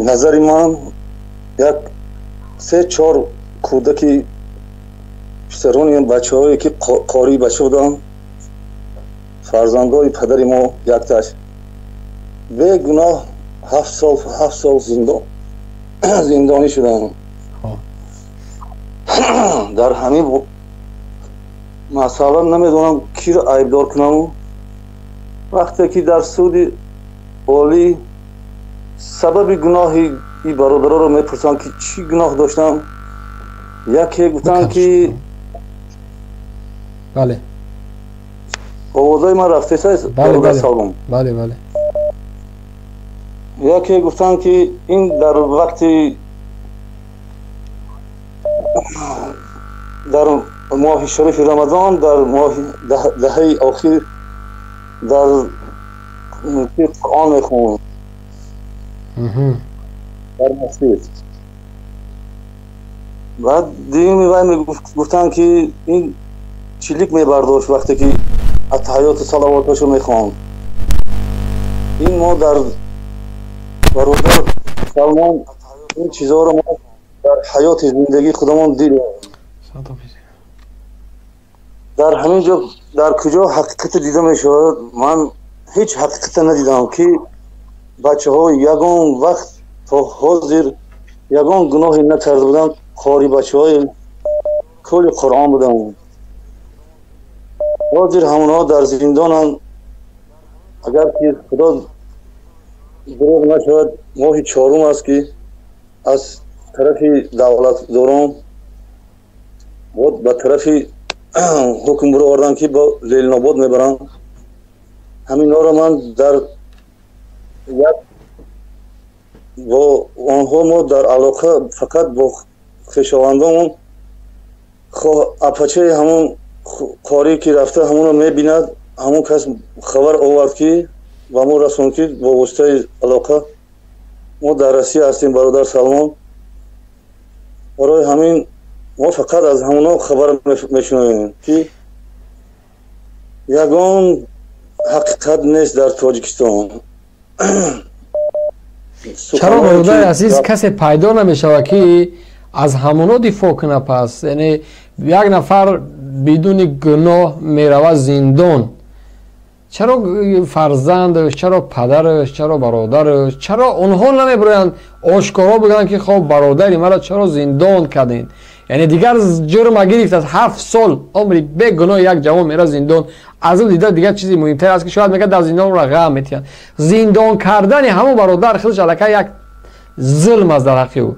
назари ман як 3-4 кӯдаки писарони бачаҳое ки қории бача буданд, фарзандои падари мо якташ бегуноҳ 7 сол зиндонӣ шуданд. дар ҳамин масъала намедонам киро айбдор кунам. вақте ки дар суди олӣ сабаби гуноҳи ин бародароро мепурсанд ки чӣ гуноҳ доштам, яке гуфтанд ки бале овозаи ман рафтесай бародар Салмон. бале бале яке гуфтанд ки ин дар вақти дар моҳи шарифи рамазон, дар моҳи даҳаи охир дар Қуръон мехонд дар масҷид. баъд дуюми вай мегуфтанд ки ин чилик мебардошт вақте ки атҳиёту салавоташо мехонд. ин мо дар бародар Салмон ин чизҳоро мо дар ҳаёти зиндагии худамон дидем. дар ҳамин ҷо дар куҷо ҳақиқате дида мешавад? ман ҳеҷ ҳақиқате надидам ки бачаҳо ягон вақт то ҳозир ягон гуноҳе накарда буданд. қори бачаҳои кӯли Қуръон буданд. ҳозир ҳамонҳо дар зиндонанд. агар ки худо дурӯғ нашавад, моҳи 4 аст ки аз тарафи давлатдорон ба тарафи ҳукм буро оварданд ки ба Лелнобод мебаранд. ҳаминҳоро ман дар як бо онҳо мо дар алоқа фақат бо хешовандонмон апачаи ҳамон қорӣ ки рафта ҳамонро мебинад, ҳамон кас хабар овард ки ба мо расонд ки бо воситаи алоқа мо дар Россия ҳастем бародар Салмон. барои ҳамин мо фақат аз ҳамонҳо хабар мешунавем ки ягон ҳақиқат нест дар Тоҷикистон. чаро бародари азиз касе пайдо намешавад ки аз ҳамонҳо дифоъ куна? пас яъне як нафар бидуни гуноҳ меравад зиндон. чаро фарзандаш, чаро падараш, чаро бародараш, чаро онҳо намебироянд ошкоро бигӯянд ки хоб бародари маро чаро зиндон кардин? яъне дигар ҷурма гирифтааст 7 сол умри бегуноҳ як ҷавон мера зиндон. аз ин дида дигар чизи муҳимтар аст ки шояд мегӯяд дар зиндонро ғам метиҳанд. зиндон кардани ҳамон бародар худаш аллакай як зулм аст дар ҳаққи ӯ.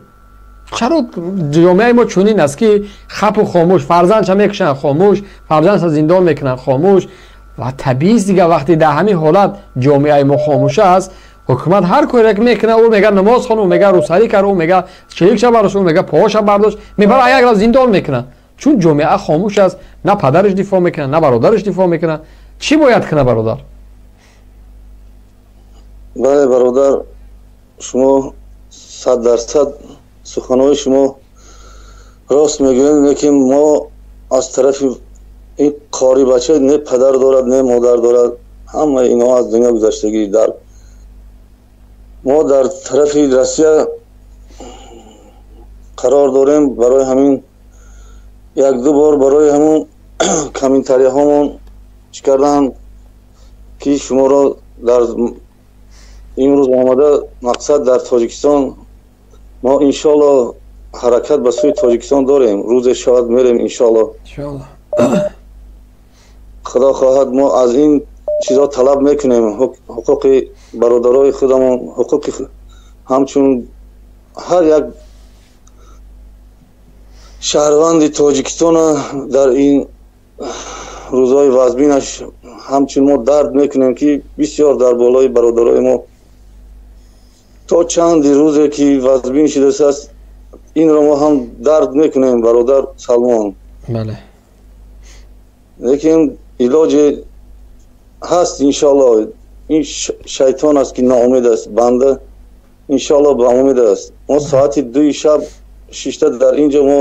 чаро ҷомеаи мо чунин аст ки хапу хомӯш, фарзандша мекушанд хомӯш, фарзандша зиндон мекунанд хомӯш. ва табиист дигар вақте дар ҳамин ҳолат ҷомеаи мо хомӯш аст, ҳукумат ҳар коре ки мекуна, ӯ мега намозхон, ӯ мега рӯсарӣ кар, ӯ мега чиликша бардошт, ӯ мега поша бардошт, мебара як раз зиндон мекуна. чун ҷомеа хомӯш аст, на падараш дифоъ мекуна, на бародараш дифоъ мекуна. чӣ бояд куна бародар? бале бародар, шумо 100% суханои шумо рост мегӯед, лекин мо аз тарафи ин қори бача не падар дорад, не модар дорад. ҳама инҳо аз дунё гузаштагӣ. мо дар тарафи Россия қарор дорем. барои ҳамин як-ду бор барои ҳамон комментарияҳомон чӣ карданд ки шуморо дар имрӯз омада мақсад дар Тоҷикистон мо иншоалло ҳаракат ба сӯи Тоҷикистон дорем. рӯзе шояд мерем иншоалло. худо хоҳад мо аз ин чизҳо талаб мекунем. ҳуқуқи бародарои худамон, ҳуқуқи ҳамчун ҳар як шаҳрванди Тоҷикистона дар ин рӯзҳои вазбинаш ҳамчун мо дард мекунем ки бисёр дар болои бародарои мо то чанди рӯзе ки вазбин шудааст, инро мо ҳам дард мекунем бародар Салмон. бале лекин илоҷи ҳаст иншоалло. ин шайтон аст ки ноумед аст, банда иншоалло ба умед аст. мо соати 2 шаб 6 дар инҷо мо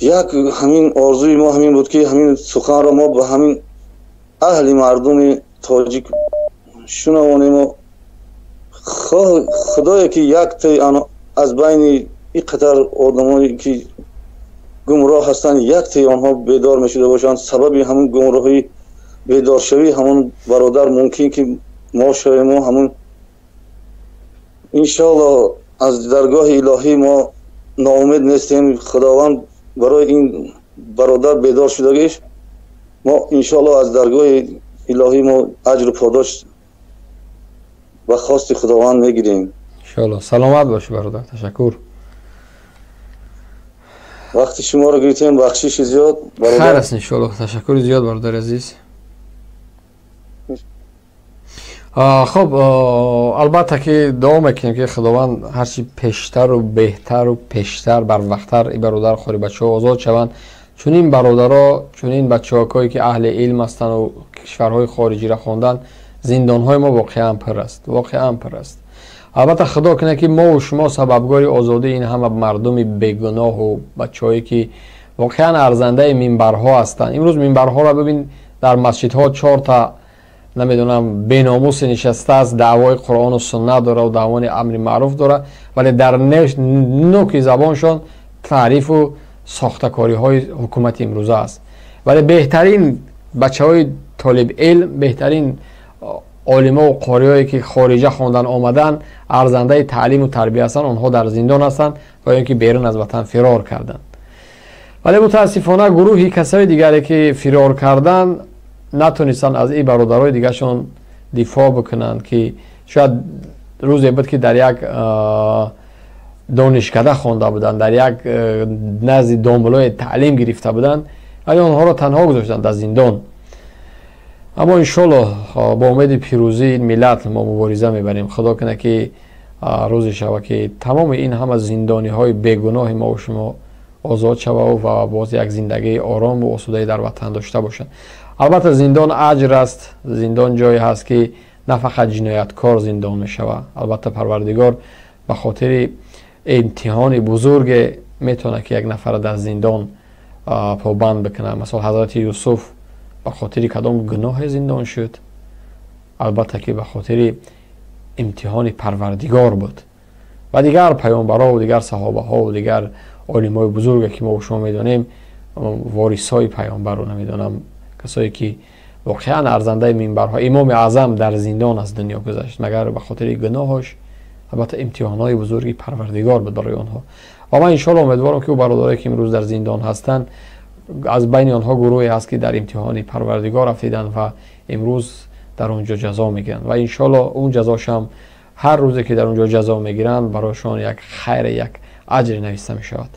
як ҳамин орзуи мо ҳамин буд ки ҳамин суханро мо ба ҳамин аҳли мардуми тоҷик шунавонем. خدایا که یک تا از بین این قطر آدمایی که گمراه هستند یک تا آنها بیدار میشده باشند، سبب همون گمراهی بیدار شوی همون برادر ممکن که ما شویم و همون انشاءالله از درگاه الهی ما ناامید نیستیم. خداوند برای این برادر بیدار شدگیش ما انشاءالله از درگاه الهی ما اجر و پاداش و خواست خداوند میگیریم. انشاءالله. سلامت باشه برادر. تشکر. وقتی شما رو گرفتیم بخشش زیاد برادر. خیر است انشاءالله. تشکر زیاد برادر عزیز. خب البته که دوام میکنیم که خداوند هرچی پیشتر و بهتر و پیشتر بر وقتتر این برادر خوری بچه ها آزاد شوند. چون این برادرها، چون این بچه هایی که اهل علم هستند و کشورهای خارجی را خواندن، زندان های ما واقعا پر است، واقعا پر است. البته خدا کنه که ما و شما سببگاری آزادی این همه مردم بیگناه و بچه هایی که واقعا ارزنده منبرها هستند. امروز منبرها را ببین، در مسجدها 4 تا نمیدونم بیناموس نشسته است، دعوای قرآن و سنت داره و دعوای امر معروف داره، ولی در نوک زبانشان تعریف و ساختکاری های حکومت امروزه است. ولی بهترین بچه های طالب علم، بهترین عالما و قاریایی که خارجه خواندن آمدن، ارزنده تعلیم و تربیت هستند، آنها در زندان هستند و اینکه بیرون از وطن فرار کردند. ولی متاسفانه گروهی کسای دیگری که فرار کردند نتونستن از این برادرای دیگرشون دفاع بکنن که شاید روزی بود که در یک دانشکده خونده بودن، در یک نزد دامبلای تعلیم گرفته بودن، ولی آنها را تنها گذاشتن در زندان. اما انشالله با امید پیروزی این ملت ما مبارزه میبریم. خدا کنه که روزی شود که تمام این همه زندانی های بیگناه ما و شما آزاد شود و باز یک زندگی آرام و آسوده در وطن داشته باشند. البته زندان اجر است، زندان جایی هست که نه فقط جنایتکار زندان می شود. البته پروردگار به خاطر امتحان بزرگ میتونه که یک نفر در زندان پابند بکنه. مثلا حضرت یوسف به خاطر کدام گناه زندان شد؟ البته که به خاطر امتحان پروردگار بود. و دیگر پیامبران و دیگر صحابه ها و دیگر عالمای بزرگ که ما و شما میدانیم، وارثای پیامبر رو نمیدونم، کسایی که واقعا ارزنده منبرها، امام اعظم در زندان از دنیا گذشت مگر به خاطر گناهش. البته امتحانات بزرگی پروردگار بود برای آنها. و من ان شاء الله امیدوارم که برادرایی که امروز در زندان هستند، از بین آنها گروهی هست که در امتحان پروردگار افتیدند و امروز در اونجا جزا میگیرند و ان شاء الله اون جزاش هم هر روزی که در اونجا جزا میگیرند برایشان یک خیر، یک اجر نوشته میشود.